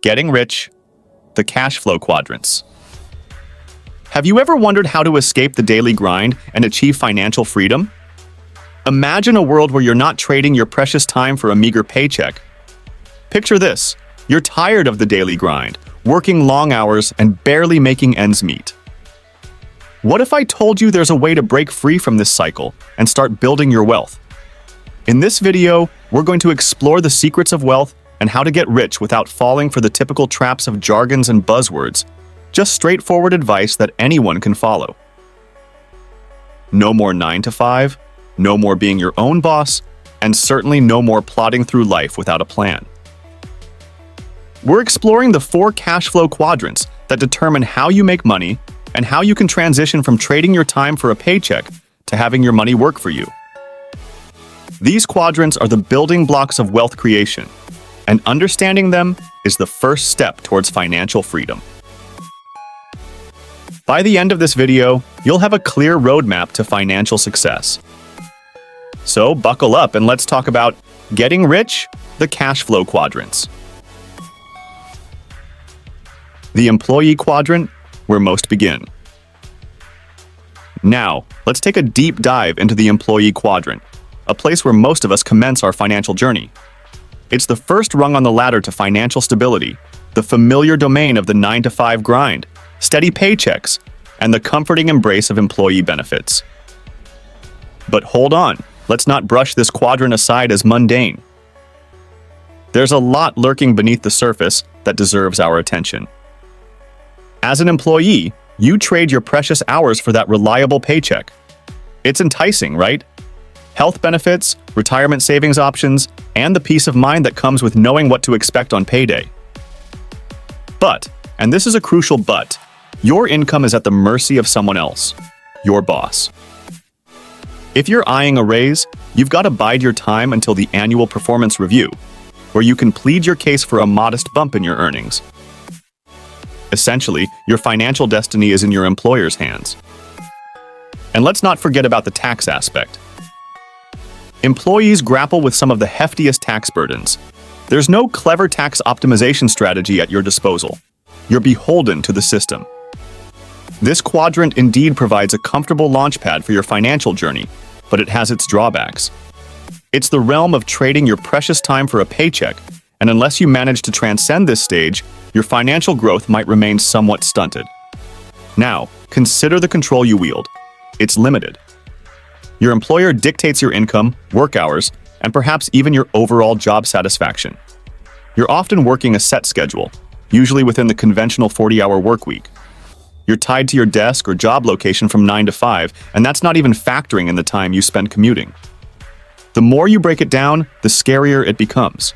Getting rich, the cash flow quadrants. Have you ever wondered how to escape the daily grind and achieve financial freedom? Imagine a world where you're not trading your precious time for a meager paycheck. Picture this: you're tired of the daily grind, working long hours and barely making ends meet. What if I told you there's a way to break free from this cycle and start building your wealth? In this video, we're going to explore the secrets of wealth and how to get rich without falling for the typical traps of jargons and buzzwords. Just straightforward advice that anyone can follow. No more 9 to 5, no more being your own boss, and certainly no more plodding through life without a plan. We're exploring the 4 cash flow quadrants that determine how you make money and how you can transition from trading your time for a paycheck to having your money work for you. These quadrants are the building blocks of wealth creation, and understanding them is the first step towards financial freedom. By the end of this video, you'll have a clear roadmap to financial success. So buckle up and let's talk about getting rich, the cash flow quadrants. The employee quadrant, where most begin. Now, let's take a deep dive into the employee quadrant, a place where most of us commence our financial journey. It's the first rung on the ladder to financial stability, the familiar domain of the 9 to 5 grind, steady paychecks, and the comforting embrace of employee benefits. But hold on, let's not brush this quadrant aside as mundane. There's a lot lurking beneath the surface that deserves our attention. As an employee, you trade your precious hours for that reliable paycheck. It's enticing, right? Health benefits, retirement savings options, and the peace of mind that comes with knowing what to expect on payday. But, and this is a crucial but, your income is at the mercy of someone else, your boss. If you're eyeing a raise, you've got to bide your time until the annual performance review, where you can plead your case for a modest bump in your earnings. Essentially, your financial destiny is in your employer's hands. And let's not forget about the tax aspect. Employees grapple with some of the heftiest tax burdens. There's no clever tax optimization strategy at your disposal. You're beholden to the system. This quadrant indeed provides a comfortable launchpad for your financial journey, but it has its drawbacks. It's the realm of trading your precious time for a paycheck, and unless you manage to transcend this stage, your financial growth might remain somewhat stunted. Now, consider the control you wield. It's limited. Your employer dictates your income, work hours, and perhaps even your overall job satisfaction. You're often working a set schedule, usually within the conventional 40-hour work week. You're tied to your desk or job location from 9 to 5, and that's not even factoring in the time you spend commuting. The more you break it down, the scarier it becomes.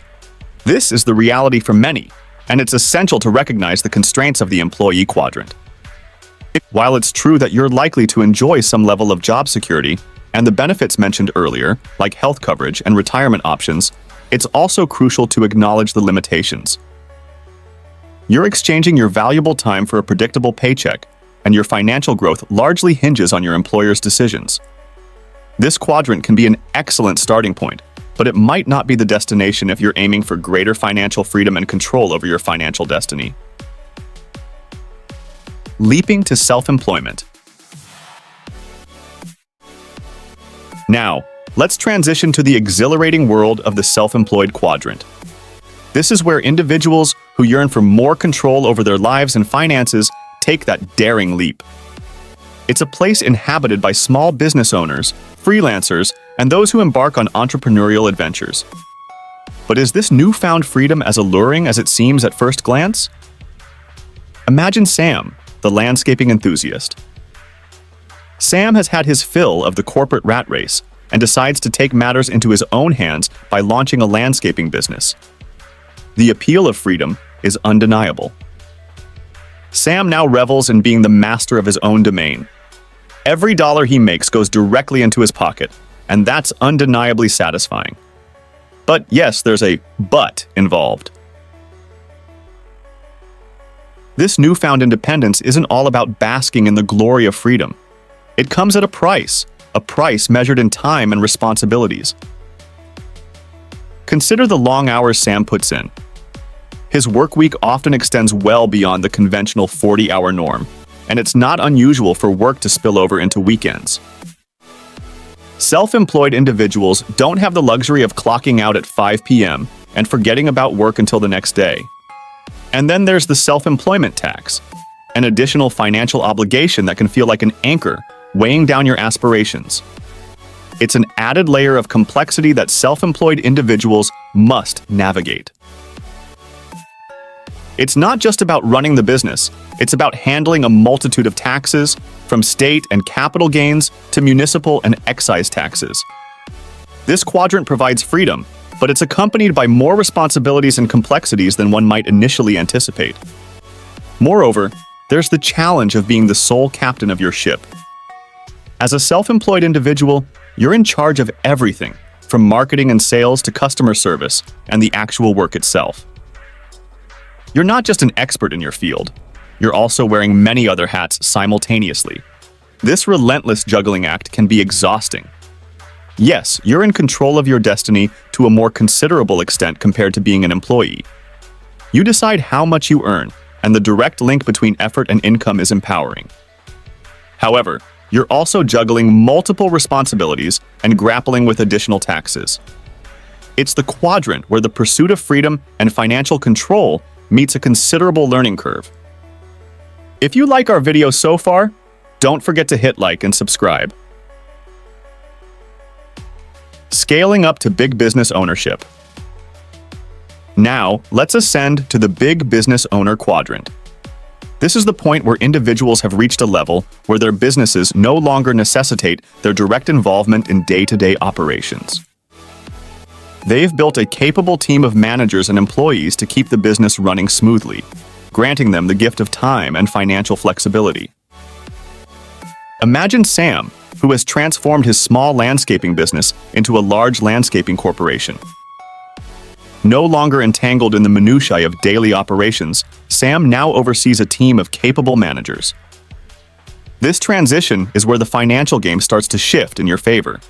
This is the reality for many, and it's essential to recognize the constraints of the employee quadrant. While it's true that you're likely to enjoy some level of job security and the benefits mentioned earlier, like health coverage and retirement options, it's also crucial to acknowledge the limitations. You're exchanging your valuable time for a predictable paycheck, and your financial growth largely hinges on your employer's decisions. This quadrant can be an excellent starting point, but it might not be the destination if you're aiming for greater financial freedom and control over your financial destiny. Leaping to self-employment. Now, let's transition to the exhilarating world of the self-employed quadrant. This is where individuals who yearn for more control over their lives and finances take that daring leap. It's a place inhabited by small business owners, freelancers, and those who embark on entrepreneurial adventures. But is this newfound freedom as alluring as it seems at first glance? Imagine Sam, the landscaping enthusiast. Sam has had his fill of the corporate rat race and decides to take matters into his own hands by launching a landscaping business. The appeal of freedom is undeniable. Sam now revels in being the master of his own domain. Every dollar he makes goes directly into his pocket, and that's undeniably satisfying. But yes, there's a but involved. This newfound independence isn't all about basking in the glory of freedom. It comes at a price measured in time and responsibilities. Consider the long hours Sam puts in. His work week often extends well beyond the conventional 40-hour norm, and it's not unusual for work to spill over into weekends. Self-employed individuals don't have the luxury of clocking out at 5 p.m. and forgetting about work until the next day. And then there's the self-employment tax, an additional financial obligation that can feel like an anchor weighing down your aspirations. It's an added layer of complexity that self-employed individuals must navigate. It's not just about running the business, it's about handling a multitude of taxes, from state and capital gains to municipal and excise taxes. This quadrant provides freedom, but it's accompanied by more responsibilities and complexities than one might initially anticipate. Moreover, there's the challenge of being the sole captain of your ship. As a self-employed individual, you're in charge of everything, from marketing and sales to customer service and the actual work itself. You're not just an expert in your field, you're also wearing many other hats simultaneously. This relentless juggling act can be exhausting. Yes, you're in control of your destiny to a more considerable extent compared to being an employee. You decide how much you earn, and the direct link between effort and income is empowering. However, you're also juggling multiple responsibilities and grappling with additional taxes. It's the quadrant where the pursuit of freedom and financial control meets a considerable learning curve. If you like our video so far, don't forget to hit like and subscribe. Scaling up to big business ownership. Now, let's ascend to the big business owner quadrant. This is the point where individuals have reached a level where their businesses no longer necessitate their direct involvement in day-to-day operations. They've built a capable team of managers and employees to keep the business running smoothly, granting them the gift of time and financial flexibility. Imagine Sam, who has transformed his small landscaping business into a large landscaping corporation. No longer entangled in the minutiae of daily operations, Sam now oversees a team of capable managers. This transition is where the financial game starts to shift in your favor.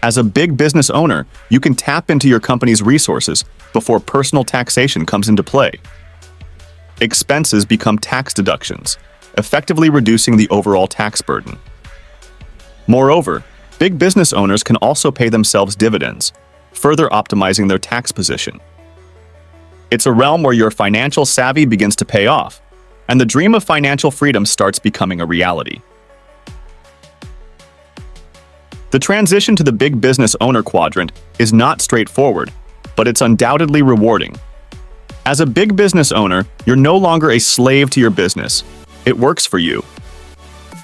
As a big business owner, you can tap into your company's resources before personal taxation comes into play. Expenses become tax deductions, effectively reducing the overall tax burden. Moreover, big business owners can also pay themselves dividends, further optimizing their tax position. It's a realm where your financial savvy begins to pay off, and the dream of financial freedom starts becoming a reality. The transition to the big business owner quadrant is not straightforward, but it's undoubtedly rewarding. As a big business owner, you're no longer a slave to your business. It works for you.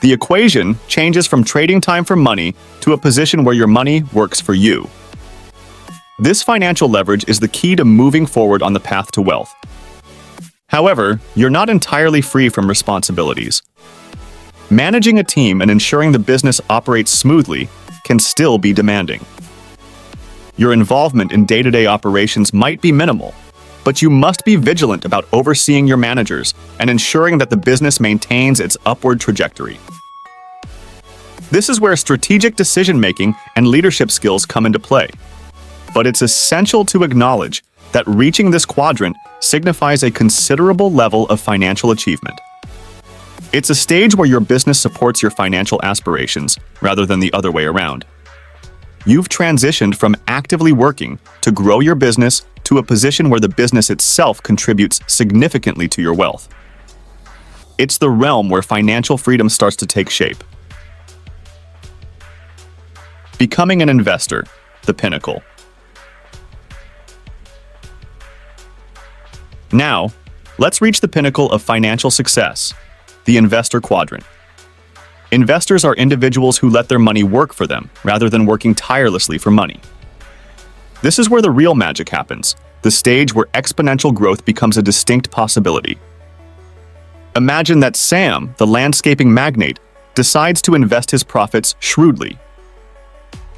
The equation changes from trading time for money to a position where your money works for you. This financial leverage is the key to moving forward on the path to wealth. However, you're not entirely free from responsibilities. Managing a team and ensuring the business operates smoothly can still be demanding. Your involvement in day-to-day operations might be minimal, but you must be vigilant about overseeing your managers and ensuring that the business maintains its upward trajectory. This is where strategic decision-making and leadership skills come into play. But it's essential to acknowledge that reaching this quadrant signifies a considerable level of financial achievement. It's a stage where your business supports your financial aspirations, rather than the other way around. You've transitioned from actively working to grow your business to a position where the business itself contributes significantly to your wealth. It's the realm where financial freedom starts to take shape. Becoming an investor, the pinnacle. Now, let's reach the pinnacle of financial success, the investor quadrant. Investors are individuals who let their money work for them, rather than working tirelessly for money. This is where the real magic happens, the stage where exponential growth becomes a distinct possibility. Imagine that Sam, the landscaping magnate, decides to invest his profits shrewdly.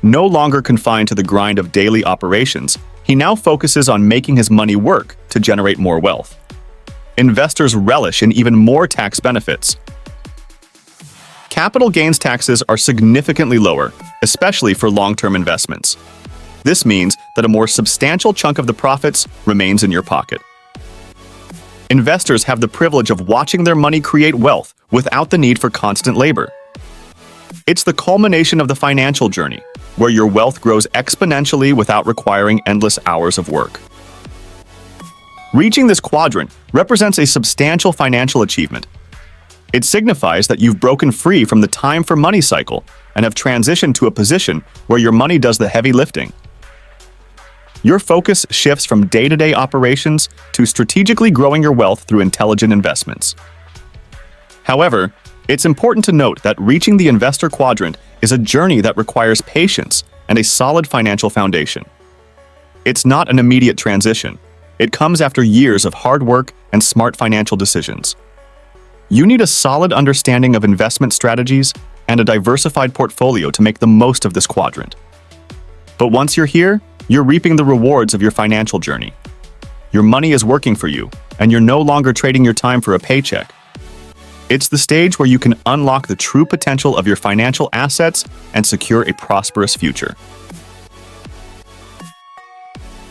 No longer confined to the grind of daily operations, he now focuses on making his money work to generate more wealth. Investors relish in even more tax benefits. Capital gains taxes are significantly lower, especially for long-term investments. This means that a more substantial chunk of the profits remains in your pocket. Investors have the privilege of watching their money create wealth without the need for constant labor. It's the culmination of the financial journey, where your wealth grows exponentially without requiring endless hours of work. Reaching this quadrant represents a substantial financial achievement. It signifies that you've broken free from the time for money cycle and have transitioned to a position where your money does the heavy lifting. Your focus shifts from day-to-day operations to strategically growing your wealth through intelligent investments. However, it's important to note that reaching the investor quadrant is a journey that requires patience and a solid financial foundation. It's not an immediate transition. It comes after years of hard work and smart financial decisions. You need a solid understanding of investment strategies and a diversified portfolio to make the most of this quadrant. But once you're here, you're reaping the rewards of your financial journey. Your money is working for you, and you're no longer trading your time for a paycheck. It's the stage where you can unlock the true potential of your financial assets and secure a prosperous future.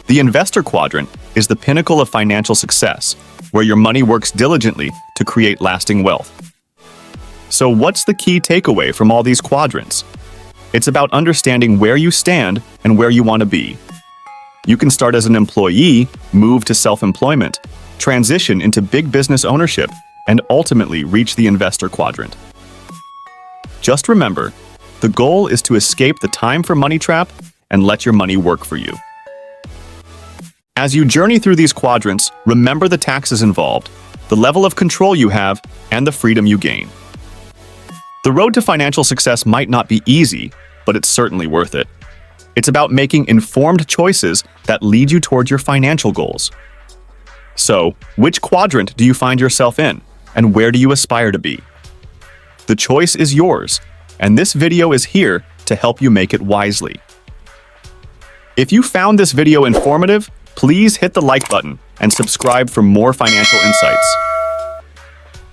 The investor quadrant is the pinnacle of financial success, where your money works diligently to create lasting wealth. So what's the key takeaway from all these quadrants? It's about understanding where you stand and where you want to be. You can start as an employee, move to self-employment, transition into big business ownership, and ultimately reach the investor quadrant. Just remember, the goal is to escape the time for money trap and let your money work for you. As you journey through these quadrants, remember the taxes involved, the level of control you have, and the freedom you gain. The road to financial success might not be easy, but it's certainly worth it. It's about making informed choices that lead you toward your financial goals. So, which quadrant do you find yourself in, and where do you aspire to be? The choice is yours, and this video is here to help you make it wisely. If you found this video informative, please hit the like button and subscribe for more financial insights.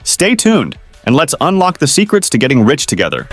Stay tuned, and let's unlock the secrets to getting rich together.